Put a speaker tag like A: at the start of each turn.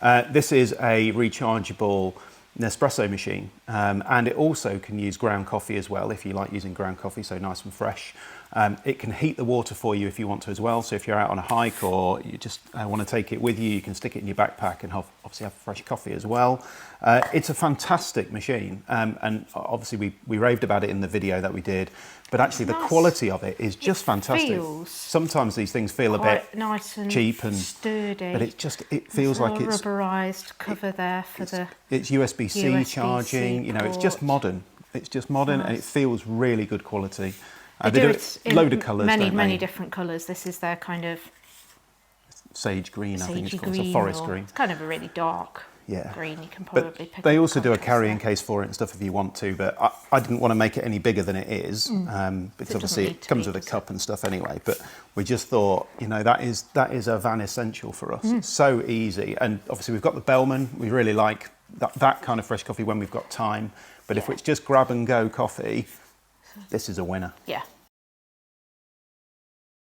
A: This is a rechargeable Nespresso machine, and it also can use ground coffee as well if you like using ground coffee, so nice and fresh. It can heat the water for you if you want to as well, so if you're out on a hike or you just want to take it with you, you can stick it in your backpack and obviously have fresh coffee as well. It's a fantastic machine, and obviously we raved about it in the video that we did, but actually the quality of it is just fantastic. Sometimes these things feel a bit
B: nice and
A: cheap and
B: sturdy,
A: but it feels like it's
B: rubberized cover there for
A: it's USB-C charging. You know, it's just modern. It's just modern, and it feels really good quality.
B: They do it in
A: load of colours,
B: many different colours. This is their kind of
A: sage green, I think it's called, so forest green.
B: It's kind of a really dark green. You can probably pick up.
A: They also do a carrying case for it and stuff if you want to, but I didn't want to make it any bigger than it is, because obviously it comes with a cup and stuff anyway. But we just thought, you know, that is a van essential for us. It's so easy, and obviously we've got the Bellman. We really like that kind of fresh coffee when we've got time. But if it's just grab and go coffee, this is a winner.
B: Yeah.